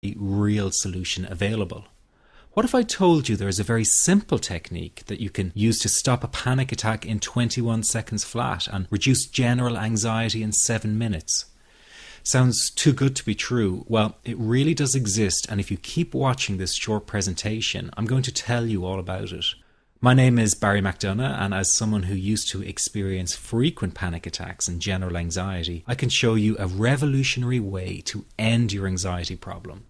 real solution available. What if I told you there is a very simple technique that you can use to stop a panic attack in 21 seconds flat and reduce general anxiety in 7 minutes? Sounds too good to be true. Well, it really does exist, and if you keep watching this short presentation, I'm going to tell you all about it. My name is Barry McDonough, and as someone who used to experience frequent panic attacks and general anxiety, I can show you a revolutionary way to end your anxiety problem.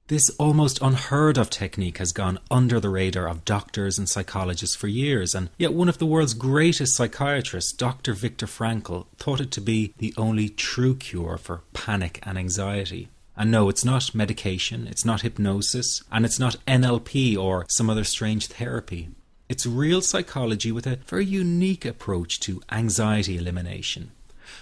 This almost unheard of technique has gone under the radar of doctors and psychologists for years, and yet one of the world's greatest psychiatrists, Dr. Viktor Frankl, thought it to be the only true cure for panic and anxiety. And no, it's not medication, it's not hypnosis, and it's not NLP or some other strange therapy. It's real psychology with a very unique approach to anxiety elimination.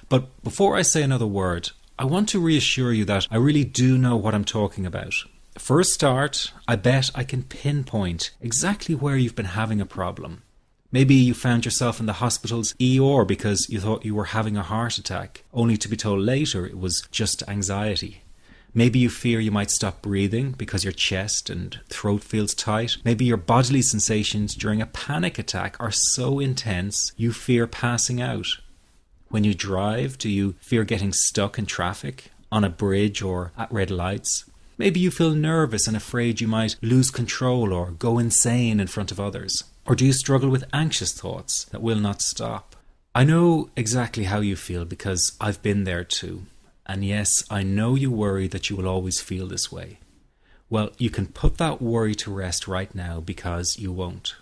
But before I say another word, I want to reassure you that I really do know what I'm talking about. For a start, I bet I can pinpoint exactly where you've been having a problem. Maybe you found yourself in the hospital's ER because you thought you were having a heart attack, only to be told later it was just anxiety. Maybe you fear you might stop breathing because your chest and throat feels tight. Maybe your bodily sensations during a panic attack are so intense you fear passing out. When you drive, do you fear getting stuck in traffic, on a bridge or at red lights? Maybe you feel nervous and afraid you might lose control or go insane in front of others. Or do you struggle with anxious thoughts that will not stop? I know exactly how you feel because I've been there too. And yes, I know you worry that you will always feel this way. Well, you can put that worry to rest right now because you won't.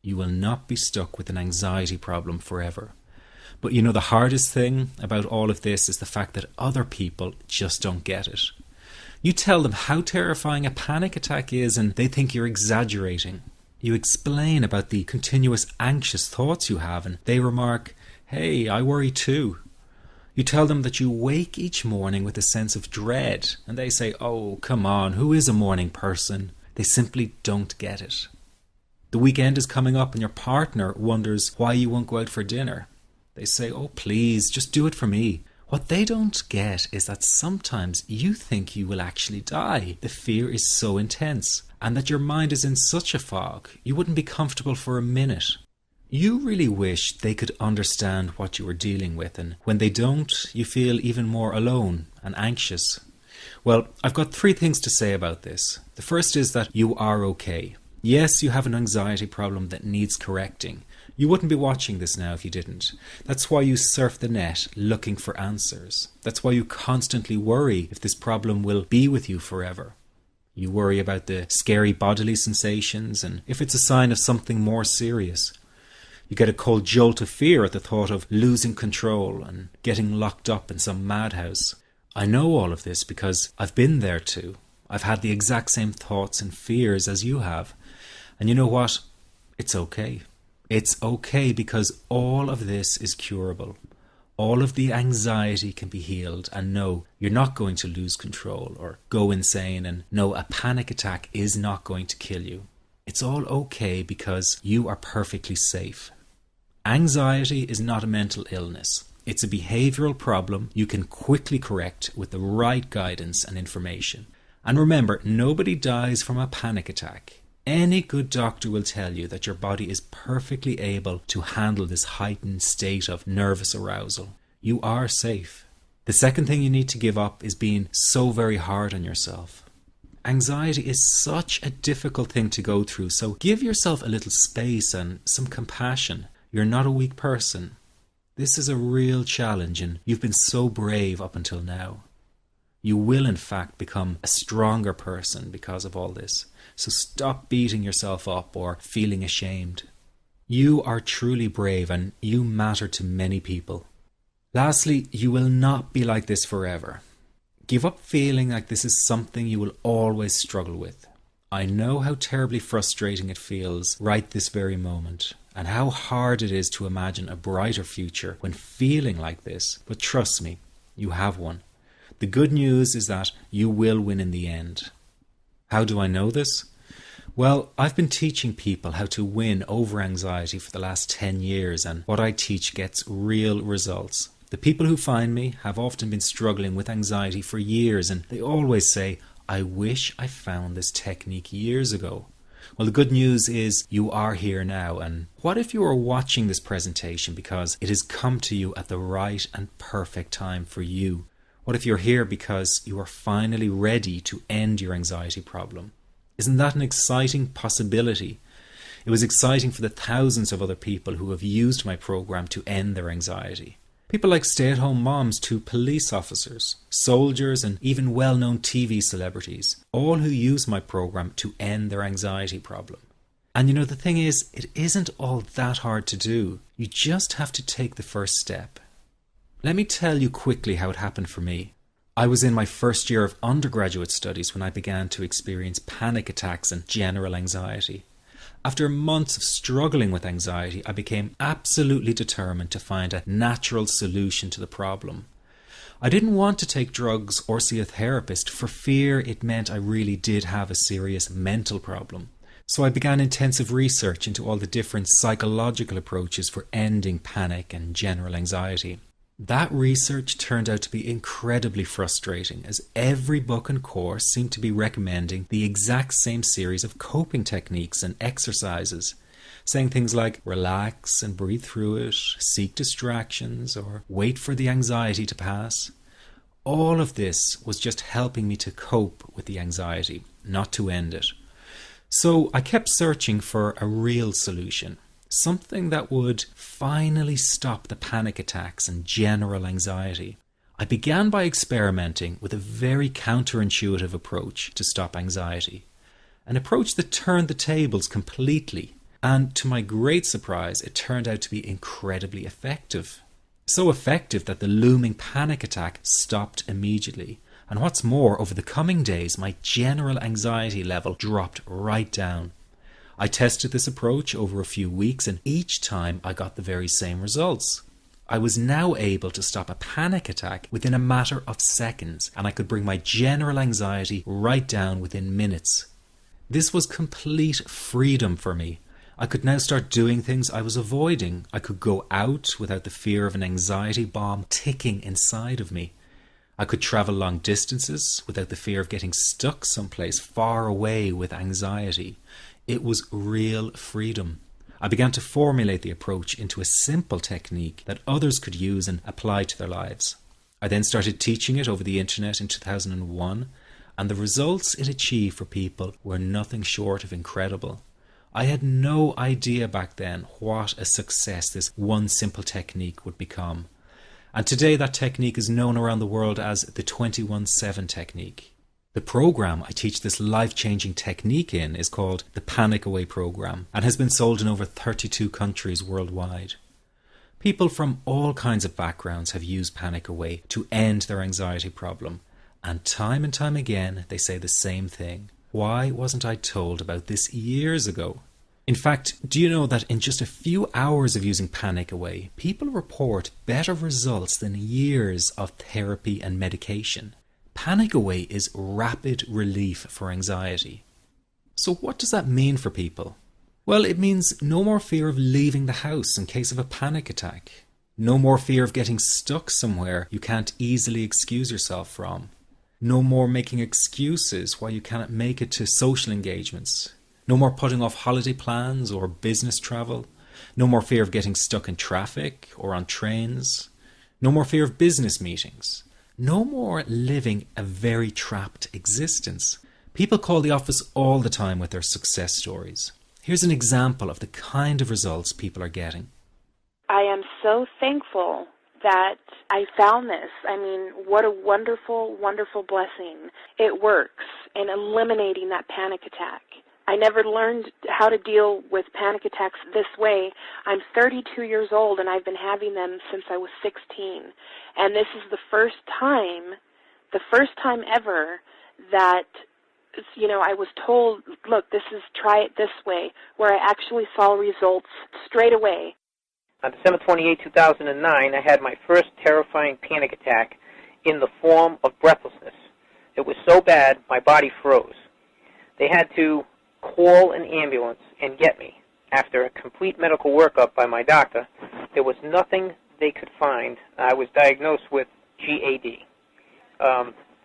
You will not be stuck with an anxiety problem forever. But you know, the hardest thing about all of this is the fact that other people just don't get it. You tell them how terrifying a panic attack is and they think you're exaggerating. You explain about the continuous anxious thoughts you have and they remark, "Hey, I worry too." You tell them that you wake each morning with a sense of dread and they say, "Oh, come on, who is a morning person?" They simply don't get it. The weekend is coming up and your partner wonders why you won't go out for dinner. They say, "Oh, please, just do it for me." What they don't get is that sometimes you think you will actually die. The fear is so intense, and that your mind is in such a fog, you wouldn't be comfortable for a minute. You really wish they could understand what you are dealing with, and when they don't, you feel even more alone and anxious. Well, I've got 3 things to say about this. The first is that you are okay. Yes, you have an anxiety problem that needs correcting. You wouldn't be watching this now if you didn't. That's why you surf the net looking for answers. That's why you constantly worry if this problem will be with you forever. You worry about the scary bodily sensations and if it's a sign of something more serious. You get a cold jolt of fear at the thought of losing control and getting locked up in some madhouse. I know all of this because I've been there too. I've had the exact same thoughts and fears as you have. And you know what? It's okay. It's okay because all of this is curable. All of the anxiety can be healed, and no, you're not going to lose control or go insane, and no, a panic attack is not going to kill you. It's all okay because you are perfectly safe. Anxiety is not a mental illness. It's a behavioral problem you can quickly correct with the right guidance and information. And remember, nobody dies from a panic attack. Any good doctor will tell you that your body is perfectly able to handle this heightened state of nervous arousal. You are safe. The second thing you need to give up is being so very hard on yourself. Anxiety is such a difficult thing to go through, so give yourself a little space and some compassion. You're not a weak person. This is a real challenge and you've been so brave up until now. You will in fact become a stronger person because of all this. So stop beating yourself up or feeling ashamed. You are truly brave and you matter to many people. Lastly, you will not be like this forever. Give up feeling like this is something you will always struggle with. I know how terribly frustrating it feels right this very moment, and how hard it is to imagine a brighter future when feeling like this, but trust me, you have one. The good news is that you will win in the end. How do I know this? Well, I've been teaching people how to win over anxiety for the last 10 years, and what I teach gets real results. The people who find me have often been struggling with anxiety for years, and they always say, I wish I found this technique years ago. Well, the good news is you are here now, and what if you are watching this presentation because it has come to you at the right and perfect time for you? What if you're here because you are finally ready to end your anxiety problem? Isn't that an exciting possibility? It was exciting for the thousands of other people who have used my program to end their anxiety. People like stay-at-home moms to police officers, soldiers, and even well-known TV celebrities, all who use my program to end their anxiety problem. And you know, the thing is, it isn't all that hard to do. You just have to take the first step. Let me tell you quickly how it happened for me. I was in my first year of undergraduate studies when I began to experience panic attacks and general anxiety. After months of struggling with anxiety, I became absolutely determined to find a natural solution to the problem. I didn't want to take drugs or see a therapist for fear it meant I really did have a serious mental problem. So I began intensive research into all the different psychological approaches for ending panic and general anxiety. That research turned out to be incredibly frustrating, as every book and course seemed to be recommending the exact same series of coping techniques and exercises, saying things like relax and breathe through it, seek distractions, or wait for the anxiety to pass. All of this was just helping me to cope with the anxiety, not to end it. So I kept searching for a real solution. Something that would finally stop the panic attacks and general anxiety. I began by experimenting with a very counterintuitive approach to stop anxiety. An approach that turned the tables completely. And to my great surprise, it turned out to be incredibly effective. So effective that the looming panic attack stopped immediately. And what's more, over the coming days, my general anxiety level dropped right down. I tested this approach over a few weeks, and each time I got the very same results. I was now able to stop a panic attack within a matter of seconds, and I could bring my general anxiety right down within minutes. This was complete freedom for me. I could now start doing things I was avoiding. I could go out without the fear of an anxiety bomb ticking inside of me. I could travel long distances without the fear of getting stuck someplace far away with anxiety. It was real freedom. I began to formulate the approach into a simple technique that others could use and apply to their lives. I then started teaching it over the internet in 2001, and the results it achieved for people were nothing short of incredible. I had no idea back then what a success this one simple technique would become. And today that technique is known around the world as the 21-7 technique. The program I teach this life-changing technique in is called the Panic Away program and has been sold in over 32 countries worldwide. People from all kinds of backgrounds have used Panic Away to end their anxiety problem, and time again they say the same thing. Why wasn't I told about this years ago? In fact, do you know that in just a few hours of using Panic Away, people report better results than years of therapy and medication? Panic Away is rapid relief for anxiety. So what does that mean for people? Well, it means no more fear of leaving the house in case of a panic attack. No more fear of getting stuck somewhere you can't easily excuse yourself from. No more making excuses why you cannot make it to social engagements. No more putting off holiday plans or business travel. No more fear of getting stuck in traffic or on trains. No more fear of business meetings. No more living a very trapped existence. People call the office all the time with their success stories. Here's an example of the kind of results people are getting. I am so thankful that I found this. I mean, what a wonderful, wonderful blessing. It works in eliminating that panic attack. I never learned how to deal with panic attacks this way. I'm 32 years old, and I've been having them since I was 16. And this is the first time ever that, I was told, look, try it this way, where I actually saw results straight away. On December 28, 2009, I had my first terrifying panic attack in the form of breathlessness. It was so bad, my body froze. They had to call an ambulance and get me. After a complete medical workup by my doctor, there was nothing they could find. I was diagnosed with GAD.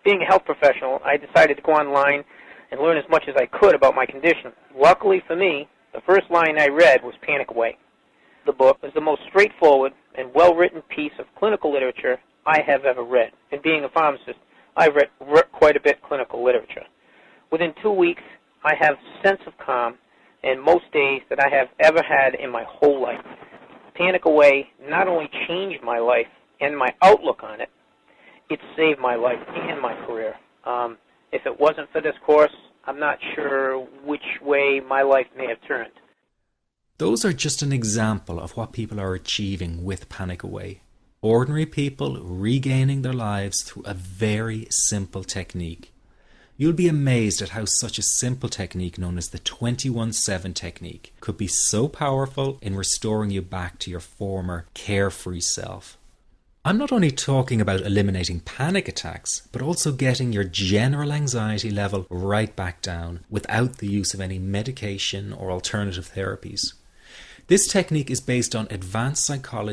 Being a health professional, I decided to go online and learn as much as I could about my condition. Luckily for me, the first line I read was Panic Away. The book is the most straightforward and well-written piece of clinical literature I have ever read. And being a pharmacist, I've read quite a bit of clinical literature. Within 2 weeks, I have a sense of calm in most days that I have ever had in my whole life. Panic Away not only changed my life and my outlook on it, it saved my life and my career. If it wasn't for this course, I'm not sure which way my life may have turned. Those are just an example of what people are achieving with Panic Away. Ordinary people regaining their lives through a very simple technique. You'll be amazed at how such a simple technique known as the 21-7 technique could be so powerful in restoring you back to your former carefree self. I'm not only talking about eliminating panic attacks, but also getting your general anxiety level right back down without the use of any medication or alternative therapies. This technique is based on advanced psychology